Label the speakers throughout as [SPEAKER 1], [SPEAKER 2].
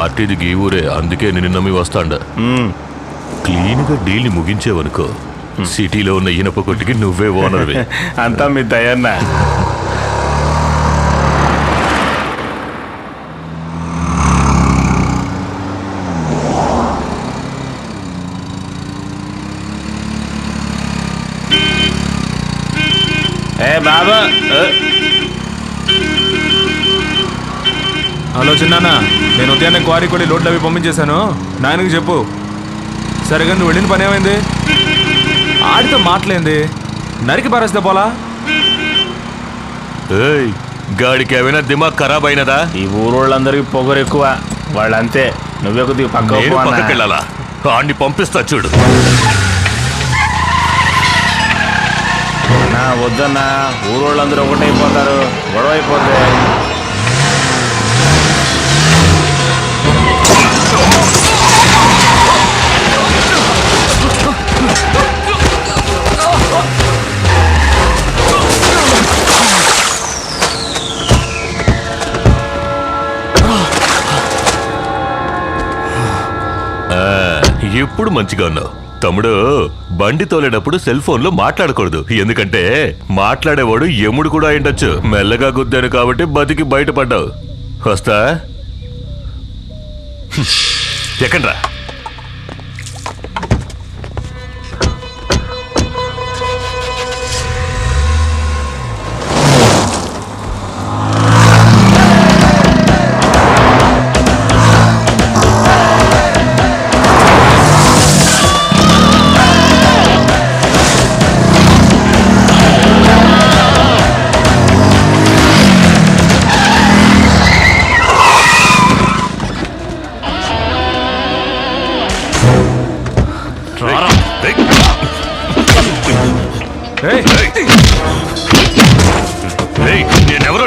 [SPEAKER 1] పార్టీది గీ ఊరే, అందుకే నిన్ను నమ్మి వస్తాండ. క్లీన్గా డీల్ని ముగించేవనుకో, సిటీలో ఉన్న ఇనప కొట్టుకి నువ్వే ఓనర్వి.
[SPEAKER 2] అంతా మీ దయన్న. బాబా,
[SPEAKER 3] హలో చిన్నాన్న, నేను ఉదయాన్నే క్వారీ కొడి లోడ్లు అవి పంపించేశాను. నాయనకి చెప్పు. సరిగా నువ్వు వెళ్ళిన పని ఏమైంది? ఆడితో మాటలేంది, నరికి పారేస్తే పోలా?
[SPEAKER 1] గాడికి ఏమైనా దిమాగ్ ఖరాబ్ అయినదా?
[SPEAKER 2] ఈ ఊరోళ్ళందరికీ పొగరు ఎక్కువ, వాళ్ళంతే. నువ్వే కొద్దిగా
[SPEAKER 1] పక్కకి వెళ్ళాలా? ఆడిని పంపిస్తా చూడు.
[SPEAKER 2] వద్దన్నా, ఊరోళ్ళందరూ ఒకటైపోతారు, గొడవ అయిపోతే.
[SPEAKER 1] ఎప్పుడు మంచిగా ఉన్నావు తమ్ముడు. బండి తోలేటప్పుడు సెల్ ఫోన్ లో మాట్లాడకూడదు, ఎందుకంటే మాట్లాడేవాడు యముడు కూడా అయిండొచ్చు. మెల్లగా గుద్దాను కాబట్టి బతికి బయటపడ్డావు. వస్తా, ఎక్కడ్రా? నేనెవరో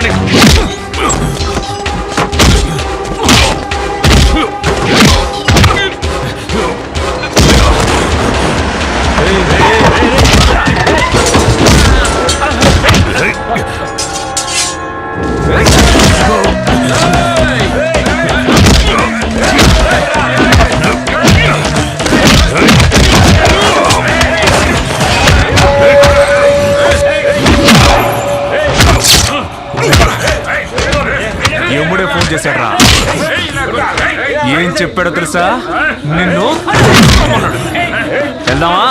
[SPEAKER 3] యముడే ఫోన్ చేశాడ్రా. ఏం చెప్పాడో తెలుసా? నిన్ను వెళ్దామా?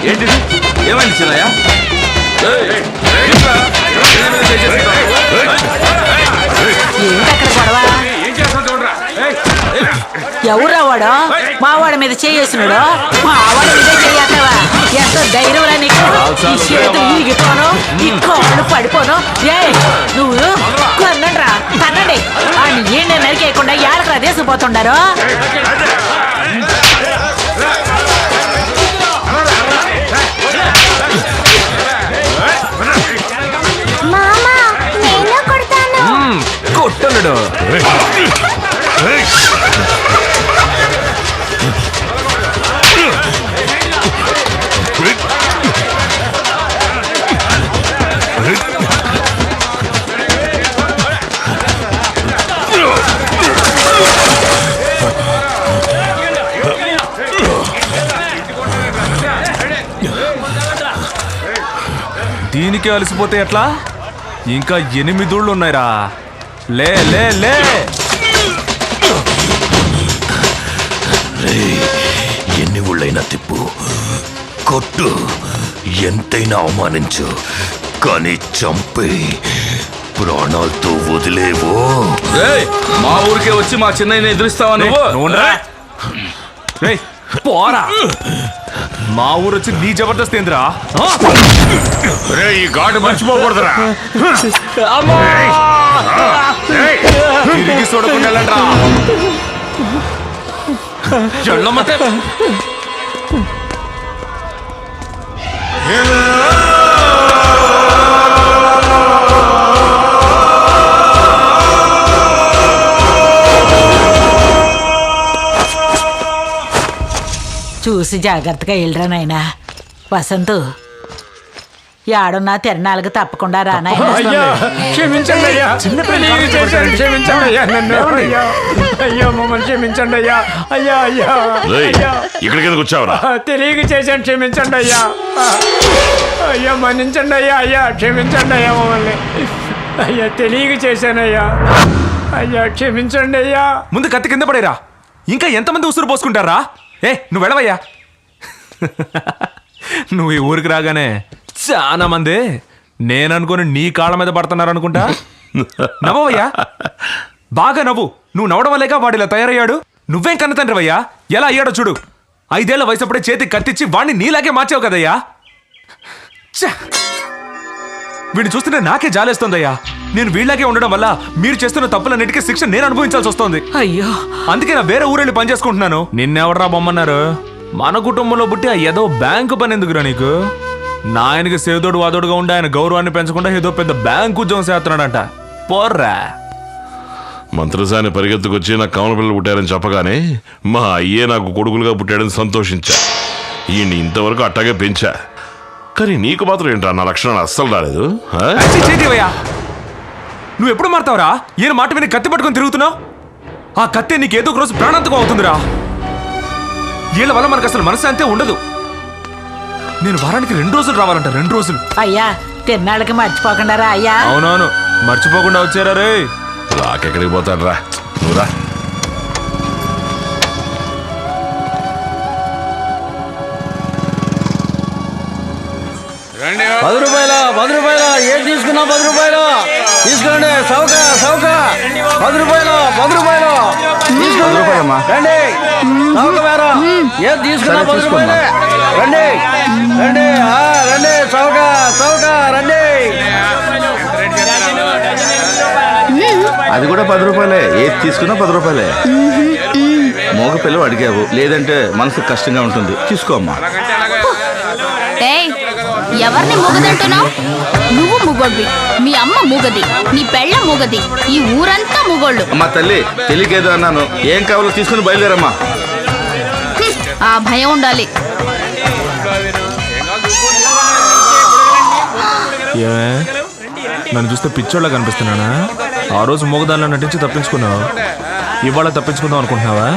[SPEAKER 4] ఏంటిది? ఏమైంది చిన్నయ్య?
[SPEAKER 5] ఎవరా వాడు? మా వాడి మీద చేసినాడు. మా వాడి మీద చేయవా? ఎంత ధైర్యం నీకు? ఈ చేతులు ఈగిపోను, ఈ కాళ్ళు పడిపోను. నువ్వు కొనండ్రా, తనండి. అని ఏంటి నరికేయకుండా ఏడకరా దేశపోతుండారు?
[SPEAKER 3] కొట్టలేడు. దీనికి అలసిపోతే ఎట్లా? ఇంకా 8 ఊళ్ళు ఉన్నాయిరా. లే లే లే.
[SPEAKER 1] ఎన్ని ఊళ్ళైనా తిప్పు, కొట్టు, ఎంతైనా అవమానించు, కానీ చంపి ప్రాణాలతో వదిలేవో.
[SPEAKER 4] మా ఊరికే వచ్చి మా చిన్నయ్యని ఎదురిస్తావా నువ్వు?
[SPEAKER 3] పోరా, మా ఊరు వచ్చి నీ జబర్దస్త్ ఏంద్రా?
[SPEAKER 2] ఈ ఘాటు మర్చిపోకూడదురా.
[SPEAKER 3] తిరిగి చూడకుండా వెళ్ళండ్రా.
[SPEAKER 4] చెల్లమ్మతే
[SPEAKER 5] చూసి జాగ్రత్తగా వెళ్ళరా నాయనా. వసంతు యాడున్నా తిరణాలకు తప్పకుండా రా నాయనా.
[SPEAKER 3] అయ్యా క్షమించండి అయ్యా, తెలియక చేశాను, క్షమించండి అయ్యా నన్ను. అయ్యా అయ్యా మమ్మల్ని క్షమించండి అయ్యా. అయ్యా అయ్యా
[SPEAKER 1] రేయ్,
[SPEAKER 3] అయ్యా
[SPEAKER 1] ఇక్కడికి ఎందుకు వచ్చావురా?
[SPEAKER 3] తెలియక చేశాను, క్షమించండి అయ్యా. అయ్యా మన్నించండి అయ్యా. అయ్యా క్షమించండి అయ్యా మమ్మల్ని. అయ్యా తెలియక చేశానయ్యా. అయ్యా క్షమించండి అయ్యా. ముందు కత్తి కింద పడేరా, ఇంకా ఎంతమంది ఉసురు పోసుకుంటారా? నువ్వు వెళ్ళవయ్యా. నువ్వు ఈ ఊరికి రాగానే చాలా మంది నేననుకుని నీ కాళ్ళ మీద పడుతున్నారు అనుకుంటా. నవ్వయ్యా, బాగా నవ్వు. నువ్వు నవ్వడం వల్లేగా వాడు ఇలా తయారయ్యాడు. నువ్వేం కన్న తండ్రివయ్యా, ఎలా అయ్యాడో చూడు. 5 ఏళ్ల వయసు అప్పుడే చేతికి కత్తిచ్చి వాడిని నీలాగే మార్చావు కదయ్యా. వీడిని చూస్తుంటే నాకే జాలేస్తోందయ్యా. నేను వీళ్ళలాగే ఉండడం వల్ల మీరు చేస్తున్న తప్పులన్నిటికీ శిక్ష నేను అనుభవించాల్సి వస్తోంది.
[SPEAKER 5] అయ్యో,
[SPEAKER 3] అందుకే నా వేరే ఊరెళ్ళి పని చేసుకుంటున్నాను. నిన్నెవడరా బొమ్మన్నారు? మన కుటుంబంలో పుట్టి ఆ ఏదో బ్యాంకు పని ఎందుకురా నీకు? నా ఆయనకి సేదోడు వాదోడుగా ఉండి ఆయన గౌరవాన్ని పెంచకుండా ఏదో పెద్ద బ్యాంకు ఉద్యోగం చేస్తున్నాడంట. పోర్రా.
[SPEAKER 1] మంత్రసాని పరిగెత్తుకొచ్చి నాకు కమల పిల్లలు పుట్టారని చెప్పగానే మా అయ్యే నాకు కొడుకులుగా పుట్టాడని సంతోషించా. ఈయన్ని ఇంతవరకు అట్టాగే పెంచా. కానీ నీకు మాత్రం ఏంట్రా నా లక్షణాలు అస్సలు రాలేదు.
[SPEAKER 3] చేతివయ్యా, నువ్వు ఎప్పుడు మారుతావురా? ఈయన మాట విని కత్తి పట్టుకొని తిరుగుతున్నావు. ఆ కత్తి నీకు ఏదో ఒక రోజు ప్రాణాంతకం అవుతుందిరా. వీళ్ళ వల్ల మనకు అసలు మనశ్శాంతే ఉండదు. నేను వారానికి 2 రోజులు రావాలంట, 2 రోజులు.
[SPEAKER 5] అయ్యా తిరణాలకి మర్చిపోకుండా రా అయ్యా.
[SPEAKER 3] అవునవును, మర్చిపోకుండా వచ్చారా రే.
[SPEAKER 1] రాకెక్కడికి పోతాడు రా, నువ్వురా.
[SPEAKER 6] ₹10 ఏం తీసుకున్నా? ₹10 తీసుకోండి. సౌక సౌక ₹10 తీసుకోండి. రండి సౌక వేరా, ఏం తీసుకున్నా? ₹10 రండి రండి రండి. సౌక సౌక రండి.
[SPEAKER 4] అది కూడా ₹10. ఏది తీసుకున్నా ₹10. మోగ పిల్లలు అడిగావు, లేదంటే మనసు కష్టంగా ఉంటుంది. తీసుకోమ్మా.
[SPEAKER 7] ఎవరిని మూగదంటున్నావు? నువ్వు మూగోడ్వి, మీ అమ్మ మూగది, నీ పెళ్ళ మూగది, ఈ ఊరంతా మూగోళ్ళు.
[SPEAKER 4] అమ్మా తల్లి, తెలియకేదో అన్నాను. ఏం కావాలో తీసుకుని బయలుదేరమ్మా.
[SPEAKER 7] ఆ భయం ఉండాలి.
[SPEAKER 3] ఏమే, నన్ను చూస్తే పిచ్చోళ్ళ కనిపిస్తున్నానా? ఆ రోజు మూగదానిలో నటించి తప్పించుకున్నావు, ఇవాళ తప్పించుకుందాం అనుకుంటున్నావా?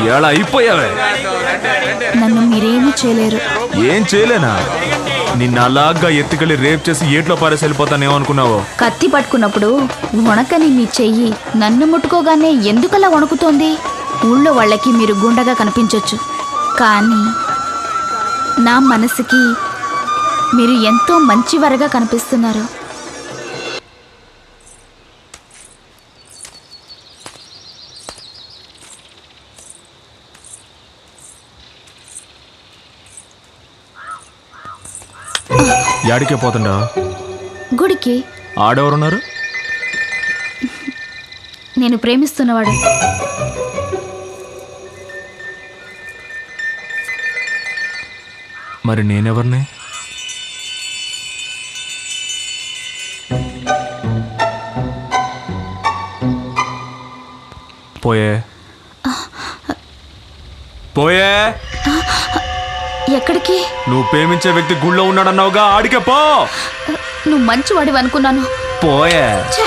[SPEAKER 3] ఇవాళ అయిపోయావే.
[SPEAKER 7] నన్ను మీరేమీ చేయలేరు.
[SPEAKER 3] ఏం చేయలేనా? నిన్న అలాగా ఎత్తుకెళ్ళి రేప్ చేసి ఏట్లో పారేసి వెళ్ళిపోతానేమో అనుకున్నావు.
[SPEAKER 7] కత్తి పట్టుకున్నప్పుడు వణకని మీ చెయ్యి నన్ను ముట్టుకోగానే ఎందుకలా వణుకుతోంది? ఊళ్ళో వాళ్ళకి మీరు గుండగా కనిపించొచ్చు, కానీ నా మనసుకి మీరు ఎంతో మంచివారుగా కనిపిస్తున్నారు.
[SPEAKER 3] యాడికే పోతుండా?
[SPEAKER 7] గుడికి.
[SPEAKER 3] ఆడెవరున్నారు?
[SPEAKER 7] నేను ప్రేమిస్తున్నవాడు.
[SPEAKER 3] మరి నేనెవరిని? పోయే పోయే.
[SPEAKER 7] ఎక్కడికి?
[SPEAKER 3] నువ్వు ప్రేమించే వ్యక్తి గుళ్ళో ఉన్నాడన్నావుగా, ఆడికే పో.
[SPEAKER 7] నువ్వు మంచివాడివి అనుకున్నాను.
[SPEAKER 3] పోయే.
[SPEAKER 7] ఛే!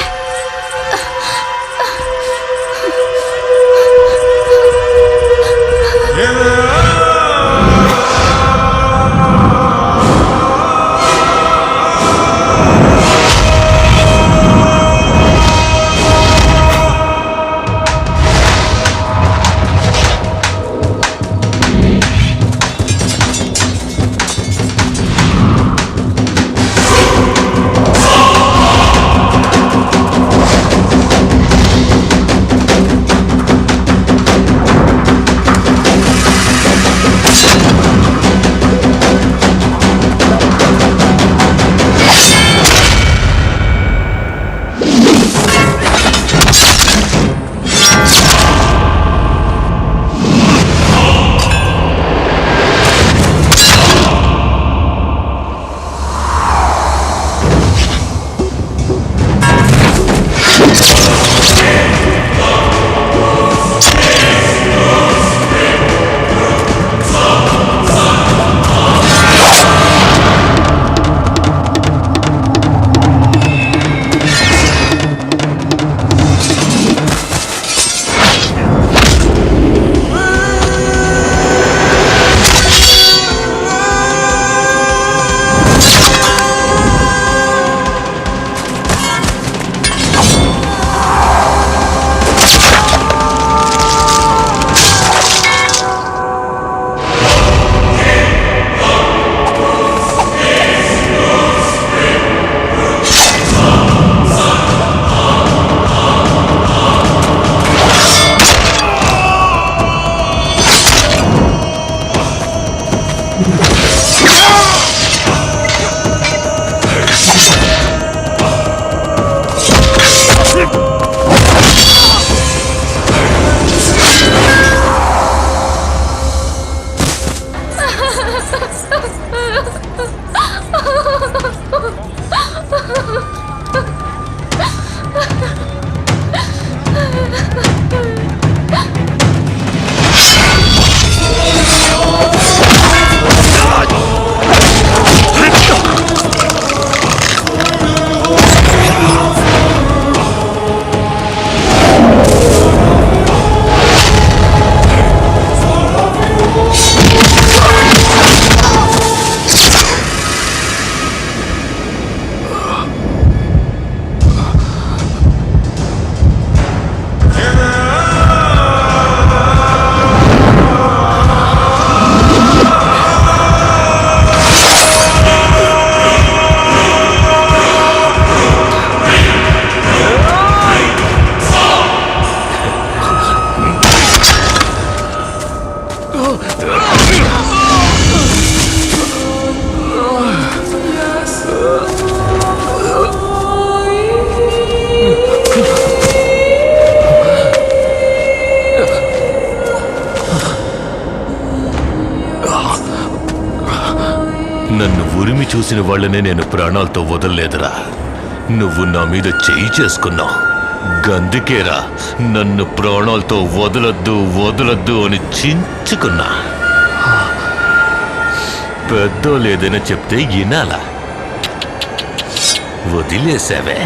[SPEAKER 1] నన్ను ఉరిమి చూసిన వాళ్ళనే నేను ప్రాణాలతో వదలలేదురా. నువ్వు నా మీద చేయి చేసుకున్నావు. గందుకేరా నన్ను ప్రాణాలతో వదలొద్దు వదలొద్దు అని చించుకున్నా. పెద్దోళ్ళు ఏదైనా చెప్తే వినాలా? వదిలేసావే.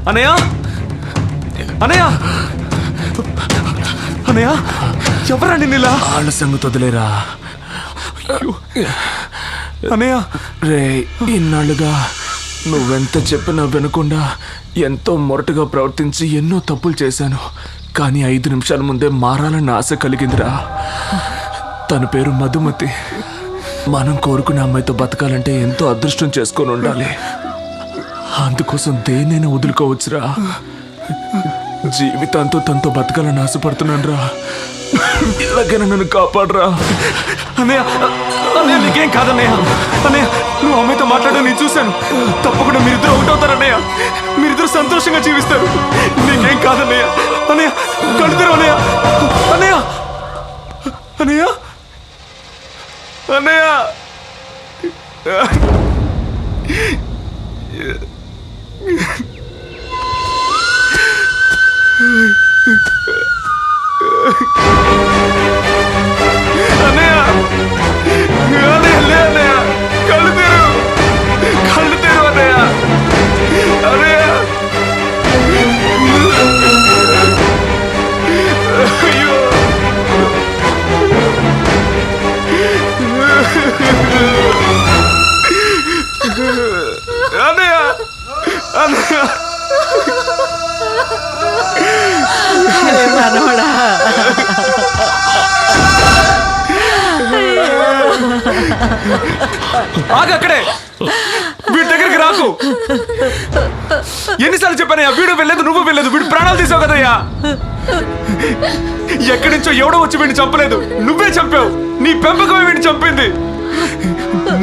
[SPEAKER 3] అనయ్య అనయ్య అనయ్య ఎవరండి నీలా?
[SPEAKER 2] వాళ్ళ సంగతి వదిలేరా.
[SPEAKER 3] అనయ్య
[SPEAKER 2] రే, ఇన్నాళ్ళుగా నువ్వెంత చెప్పినా వినకుండా ఎంతో మొరటుగా ప్రవర్తించి ఎన్నో తప్పులు చేశాను. కానీ 5 నిమిషాల ముందే మారాలన్న ఆశ కలిగిందిరా. తన పేరు మధుమతి. మనం కోరుకునే అమ్మాయితో బతకాలంటే ఎంతో అదృష్టం చేసుకొని ఉండాలి. అందుకోసం దేన్నైనా వదులుకోవచ్చురా. జీవితాంతో తనతో బతకాలని ఆశపడుతున్నాను రా. ఇలాగైనా నన్ను కాపాడరా.
[SPEAKER 3] అన్నయ్య అన్నయ్య నీకేం కాదన్నయ్య. అన్నయ్య నువ్వు అమ్మాయితో మాట్లాడడం నేను చూశాను. తప్పకుండా మీరిద్దరు ఒకటవుతారన్నయ్య. మీరిద్దరు సంతోషంగా జీవిస్తారు. నీకేం కాదన్నయ్య. అన్నయ్య కలుతారు అన్నయ్య. అన్నయ్య అన్నయ్య అన్నయ్య అన్నయ్య అన్నయ్య లే అన్నయ్య. కళ్ళు తెరు అన్నయ్య. అన్నయ్య అయ్యో అన్నయ్య అన్నయ్య
[SPEAKER 5] మనవడా
[SPEAKER 3] ఆగక్కడే. వీడి దగ్గరికి రాకు. ఎన్నిసార్లు చెప్పానయ్యా? వీడు వెళ్ళలేదు, నువ్వు వెళ్ళలేదు. వీడు ప్రాణాలు తీసావు కదయ్యా. ఎక్కడి నుంచో ఎవడో వచ్చి వీడిని చంపలేదు, నువ్వే చంపావు. నీ పెంపకమే వీడిని చంపింది.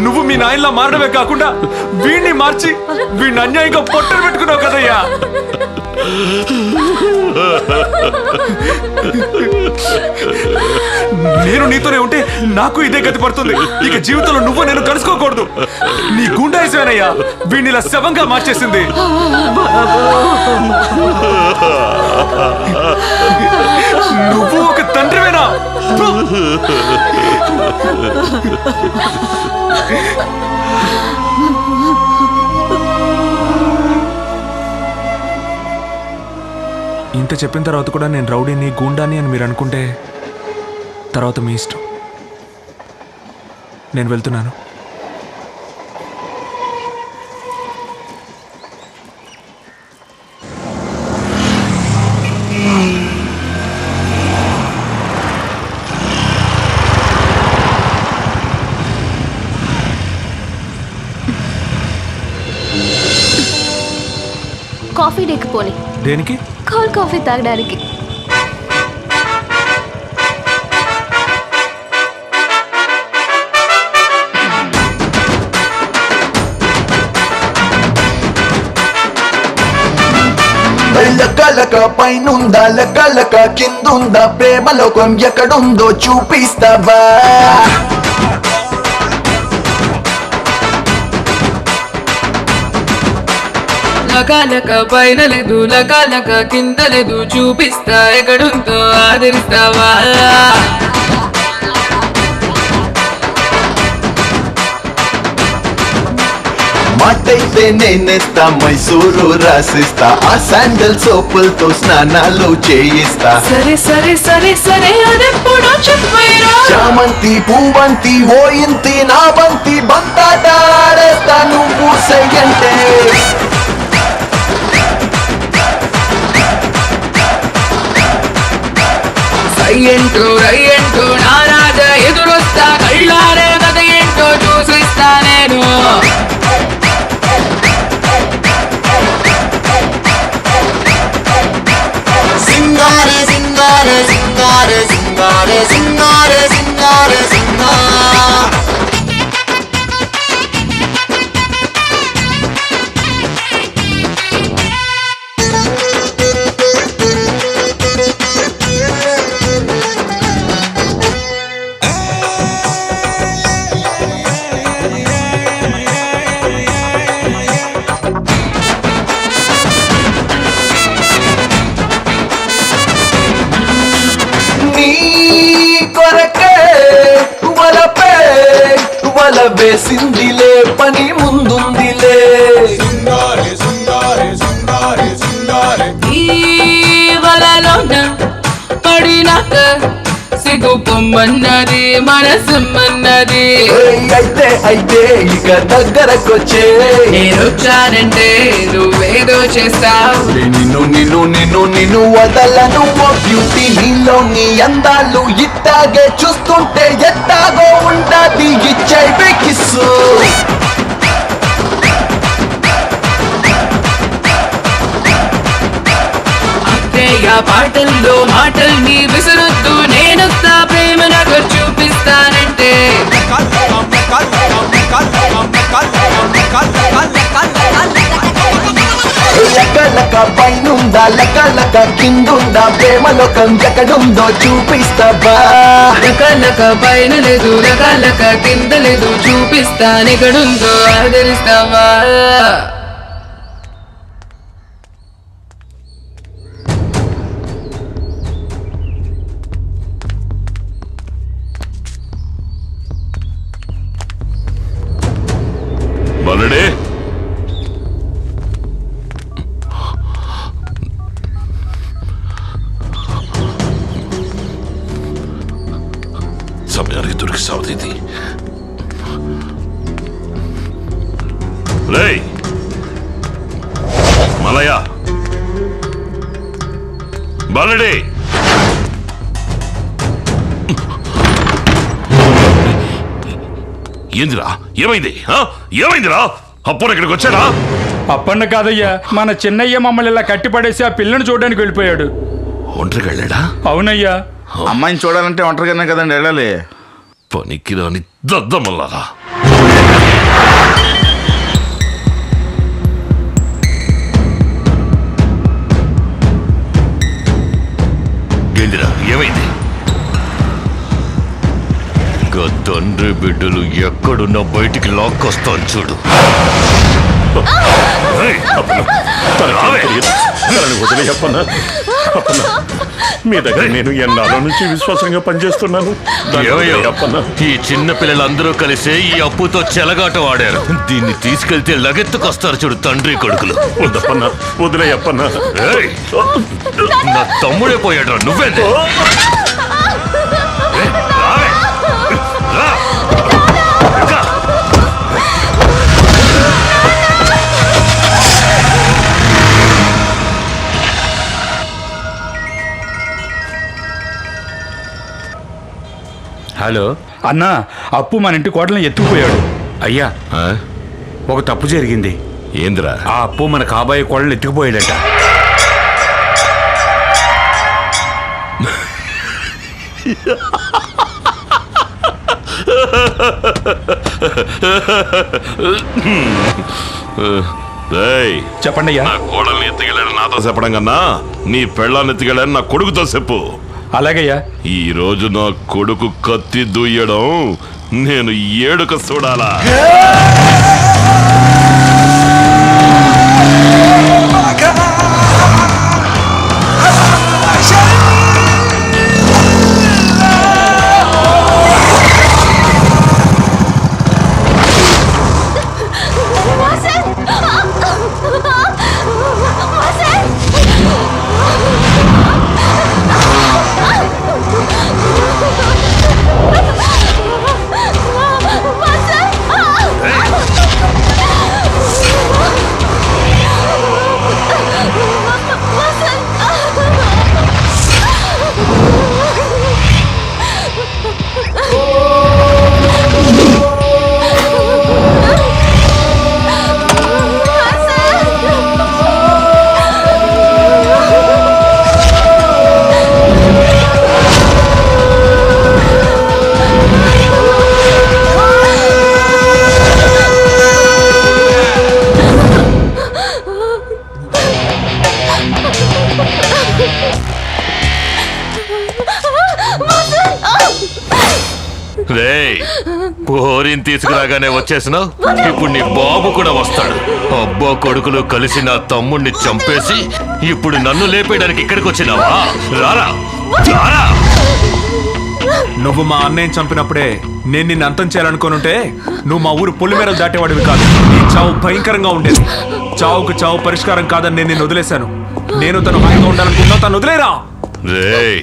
[SPEAKER 3] నువ్వు మీ నాయనలా మారడమే కాకుండా వీడిని మార్చి వీడిని అన్యాయంగా పొట్టలు పెట్టుకున్నావు కదయ్యా. నేను నీతోనే ఉంటే నాకు ఇదే గతి పడుతుంది. ఇక జీవితంలో నువ్వు నేను కలుసుకోకూడదు. నీ గుండాయిసేనయ్యా వీడిని ఇలా శవంగా మార్చేసింది. నువ్వు ఒక తండ్రివేనా? ఇంత చెప్పిన తర్వాత కూడా నేను రౌడీని గూండాని అని మీరు అనుకుంటే తర్వాత మీ ఇష్టం. నేను వెళ్తున్నాను.
[SPEAKER 7] కాఫీ డేకి పోనీ.
[SPEAKER 3] దేనికి?
[SPEAKER 7] కోల్డ్ కాఫీ తాగడానికి.
[SPEAKER 8] లక పైనుందా లక కిందుందా ప్రేమ లోకం ఎక్కడుందో చూపిస్తావా
[SPEAKER 9] లక పైన లేదు లక కింద లేదు చూపిస్తా ఎక్కడుందో ఆదరిస్తావా
[SPEAKER 8] మాటైతే నేనేస్తా మైసూరు రాసిస్తా ఆ శాండల్ సోపులతో స్నానాలు చేయిస్తా
[SPEAKER 9] సరే సరే సరే సరే అదెప్పుడో చెప్పేరా
[SPEAKER 8] చామంతి పూవంతి ఓ ఇంతి నా బంతి బంతాట ఆడేస్తా నువ్వు సయ్యంటే
[SPEAKER 9] రయ్యంటూ నా రాజా ఎదురొస్తా కళ్ళారే కథ ఏంటో చూసిస్తా నేను
[SPEAKER 8] సింగారే సింగారే సింగారే సింగారే సింగారే సింగారే సింగారే వేసిందిలే పని ముందుందిలే
[SPEAKER 9] ఈ వలలోన పడినాక సిగ్గు పొమ్మన్నది మనసమ్మన్నది
[SPEAKER 8] అయితే ఇక దగ్గరకొచ్చే
[SPEAKER 9] నేనొచ్చానంటే నువ్వేదో చేస్తావు
[SPEAKER 8] నిన్ను వదలను ఓ బ్యూటీ నీలోని అందాలు ఇట్టాగే చూస్తుంటే ఎట్టాగో ఉంటది ఇచ్చై కిస్సు
[SPEAKER 9] అత్తయ్య పాటల్లో మాటల్ని విసురుద్దు నేనొస్తా ప్రేమ నాకు చూపిస్తానంటే
[SPEAKER 8] లక పైనుందా లక కిందుందా ప్రేమ లోకం ఎక్కడుందో చూపిస్తావా
[SPEAKER 9] లక పైన లేదు లక కింద లేదు చూపిస్తానెక్కడుందో ఆదరిస్తావా
[SPEAKER 1] బలడే సమయానికి దొరికి సాగుతుంది. రేయ్ మలయ బలడే ఏందిరా ఏమైందిరా అప్పుడు ఇక్కడికి వచ్చారా?
[SPEAKER 10] అప్పన్న కాదయ్యా, మన చిన్నయ్య మమ్మల్ని ఇలా కట్టిపడేసి ఆ పిల్లని చూడడానికి వెళ్ళిపోయాడు.
[SPEAKER 1] ఒంటరికి వెళ్ళాడా?
[SPEAKER 10] అవునయ్యా.
[SPEAKER 4] అమ్మాయిని చూడాలంటే ఒంటరిగానే కదండి వెళ్ళాలి.
[SPEAKER 1] పనికి రాని దద్దమల్లారా. గేందిరా ఏమైంది? తండ్రి బిడ్డలు ఎక్కడున్నా బయటికి లాక్కొస్తాను చూడు. ఏయ్,
[SPEAKER 11] తనకేం తెలియదు. తనని వదిలేయప్పన్నా. అప్పన్నా, మీ దగ్గర నేను ఎన్నాళ్ళ నుంచి విశ్వాసంగా పనిచేస్తున్నాను. దాన్ని
[SPEAKER 1] ఏమయ్యో,
[SPEAKER 11] వదిలేయప్పన్నా.
[SPEAKER 1] ఈ చిన్న పిల్లలందరూ కలిసి ఈ అప్పుతో చెలగాట వాడారు. దీన్ని తీసుకెళ్తే లగెత్తుకొస్తారు చూడు తండ్రి కొడుకులు.
[SPEAKER 11] వద్దప్పన్నా, వదిలేయప్పన్నా.
[SPEAKER 1] ఏయ్, నా తమ్ముడే పోయాడు, నువ్వేంది? ఏయ్, రావే. రా. ఇంకా.
[SPEAKER 10] హలో అన్నా, అప్పు మన ఇంటి కోటలను ఎత్తుకుపోయాడు.
[SPEAKER 12] అయ్యా, ఒక తప్పు జరిగింది.
[SPEAKER 1] ఏంద్రా?
[SPEAKER 12] ఆ అప్పు మన కాబోయే కోళ్ళని ఎత్తుకుపోయాడట.
[SPEAKER 1] ఏయ్,
[SPEAKER 10] చెప్పండి అయ్యా.
[SPEAKER 1] నా కోడల్ని ఎత్తుకెళ్ళాను నాతో చెప్పడం కన్నా నీ పెళ్ళాన్ని ఎత్తుకెళ్ళాను నా కొడుకుతో చెప్పు.
[SPEAKER 10] అలాగయ్యా.
[SPEAKER 1] ఈ రోజు నా కొడుకు కత్తి దుయ్యడం నేను ఏడుక చూడాలా? రేయ్, పోరిని తీసుకురాగానే వచ్చేసినావు. ఇప్పుడు నీ బాబు కూడా వస్తాడు. అబ్బా కొడుకులు కలిసి నా తమ్ముణ్ణి చంపేసి ఇప్పుడు నన్ను లేపేయడానికి ఇక్కడికి వచ్చినావా? రారా, రారా.
[SPEAKER 3] నువ్వు మా అన్నయ్యని చంపినప్పుడే నేను నిన్ను అంతం చేయాలనుకోనుంటే నువ్వు మా ఊరు పొలిమేరలు దాటేవాడివి కాదు. నీ చావు భయంకరంగా ఉండేది. చావుకు చావు పరిష్కారం కాదని నేను నిన్ను వదిలేశాను. నేను తను హాయిగా ఉండాలనుకున్నా, తను వదిలేరా.
[SPEAKER 1] రేయ్,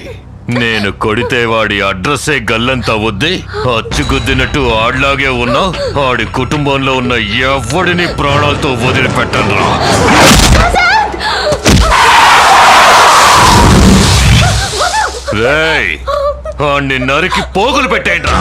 [SPEAKER 1] నేను కొడితే వాడి అడ్రస్సే గల్లంతా వద్ది అచ్చుగుద్దినట్టు ఆడ్లాగే ఉన్నావు. ఆడి కుటుంబంలో ఉన్న ఎవడిని ప్రాణాలతో వదిలిపెట్టను రా. రేయ్, ఆడిని నరికి పోగులు పెట్టేయండి రా.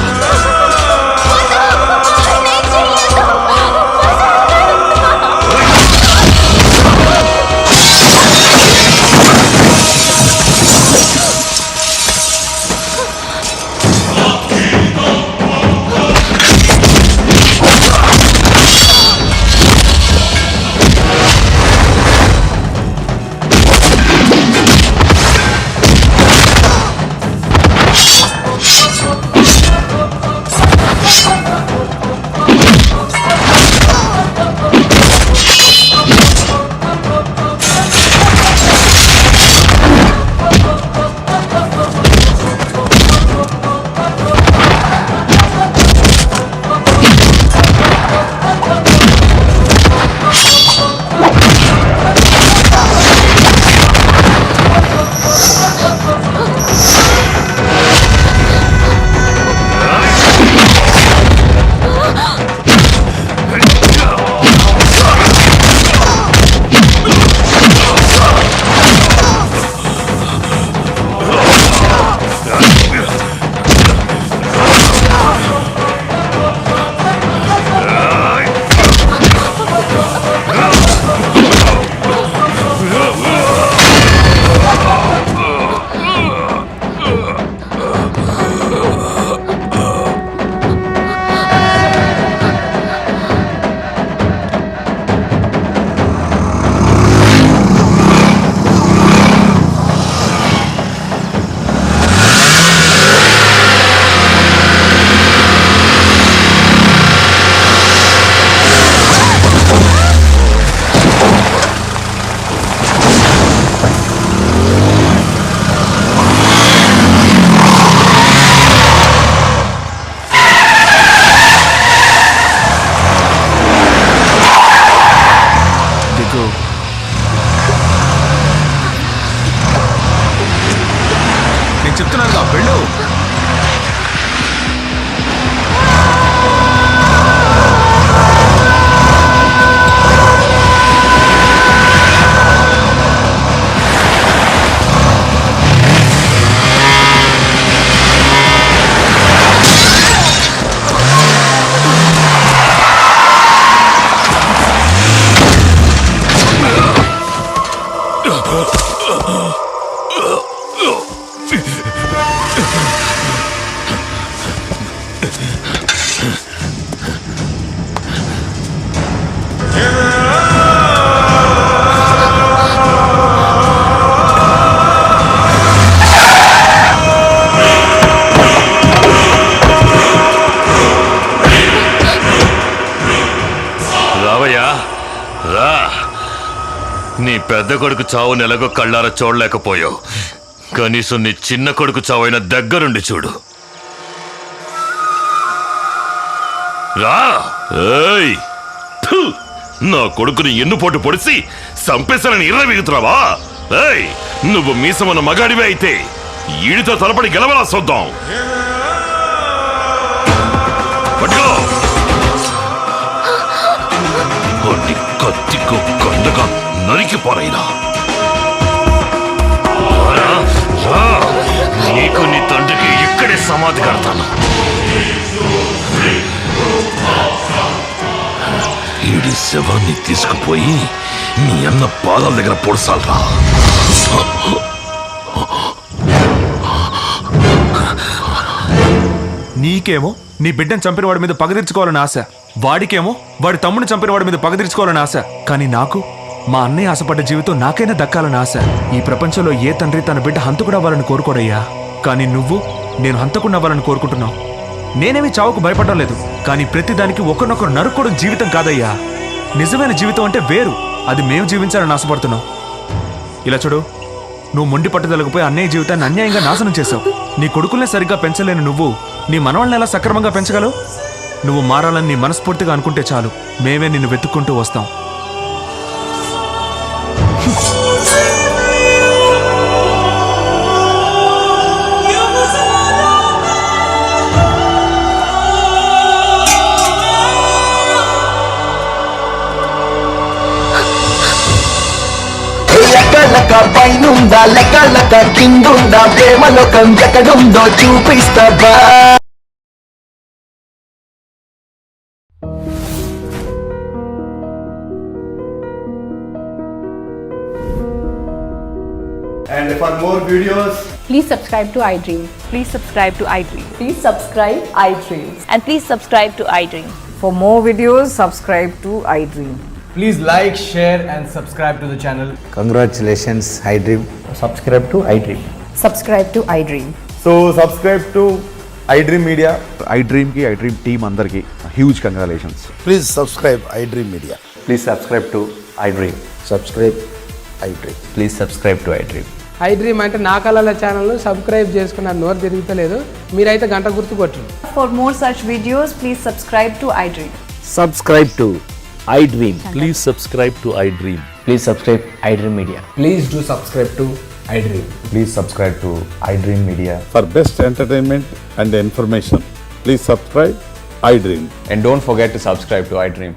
[SPEAKER 1] రావయ్యా రా. నీ పెద్ద కొడుకు చావు నెలగో కళ్ళారా చూడలేకపోయావు, కనీసం నీ చిన్న కొడుకు చావైన దగ్గరుండి చూడు. రా. ఏయ్! ఫు! నా కొడుకుని ఎన్నుపోటు పొడిసి సంపేశానని ఇర్ర మిగుతున్నావా? ఏయ్! నువ్వు మీసమన్న మగాడివే అయితే ఈడితో తలపడి గెలవలా చూద్దాం. పట్టుకో. కొట్టి కత్తికు కండగా నరికిపోరైనా. నీకు నీ తండ్రికి ఇక్కడే సమాధి కడతాను. ఈడి శవాన్ని తీసుకుపోయి నీ అన్న పాదాల దగ్గర పొడసాలరా.
[SPEAKER 3] నీకేమో నీ బిడ్డను చంపిన వాడి మీద పగ తీర్చుకోవాలని ఆశ, వాడికేమో వాడి తమ్ముని చంపిన వాడి మీద పగ తీర్చుకోవాలని ఆశ. కానీ నాకు మా అన్నయ్య ఆశపడ్డ జీవితం నాకైనా దక్కాలని ఆశ. ఈ ప్రపంచంలో ఏ తండ్రి తన బిడ్డ హంతకుడు అవ్వాలని కోరుకోడయ్యా. కానీ నువ్వు నేను హంతకుడు అవ్వాలని కోరుకుంటున్నావు. నేనేమి చావుకు భయపడడం లేదు, కానీ ప్రతిదానికి ఒకరినొకరు నరుక్కోవడం జీవితం కాదయ్యా. నిజమైన జీవితం అంటే వేరు, అది మేము జీవించాలని ఆశపడుతున్నావు. ఇలా చూడు, నువ్వు మొండి పట్టుదలకపోయి అన్నయ్య జీవితాన్ని అన్యాయంగా నాశనం చేశావు. నీ కొడుకుల్ని సరిగ్గా పెంచలేని నువ్వు నీ మనవాళ్ళని ఎలా సక్రమంగా పెంచగలవు? నువ్వు మారాలని నీ మనస్ఫూర్తిగా అనుకుంటే చాలు, మేమే నిన్ను వెతుక్కుంటూ వస్తాం.
[SPEAKER 8] లెక్క పైనుందా లెక్క కిందుందా ప్రేమలోకం ఎక్కడుందో చూపిస్తావా?
[SPEAKER 6] And for more videos,
[SPEAKER 7] Please subscribe to iDream.
[SPEAKER 13] Please subscribe to iDream.
[SPEAKER 7] Please subscribe iDream.
[SPEAKER 13] And please subscribe to iDream.
[SPEAKER 5] For more videos, subscribe to iDream.
[SPEAKER 6] please like, share and subscribe to the channel.
[SPEAKER 14] Congratulations, iDream.
[SPEAKER 6] Subscribe to iDream.
[SPEAKER 7] Subscribe to iDream.
[SPEAKER 6] So subscribe to iDream Media.
[SPEAKER 14] iDream ki iDream team andarki huge congratulations.
[SPEAKER 8] Please subscribe iDream Media.
[SPEAKER 6] Please subscribe to iDream.
[SPEAKER 8] Subscribe iDream.
[SPEAKER 6] Please subscribe to iDream.
[SPEAKER 9] iDream అంటే నా కళల channel subscribe చేసుకున్న నోరు తిరుగుతలేదు, మీరైతే గంట గుర్తు కొట్టండి.
[SPEAKER 13] For more such videos, please subscribe to iDream.
[SPEAKER 14] Subscribe to iDream.
[SPEAKER 11] Please subscribe to iDream.
[SPEAKER 6] Please subscribe iDream Media.
[SPEAKER 9] Please do subscribe to iDream.
[SPEAKER 6] Please subscribe to iDream Media.
[SPEAKER 11] For best entertainment and information, please subscribe iDream.
[SPEAKER 6] And don't forget to subscribe to iDream.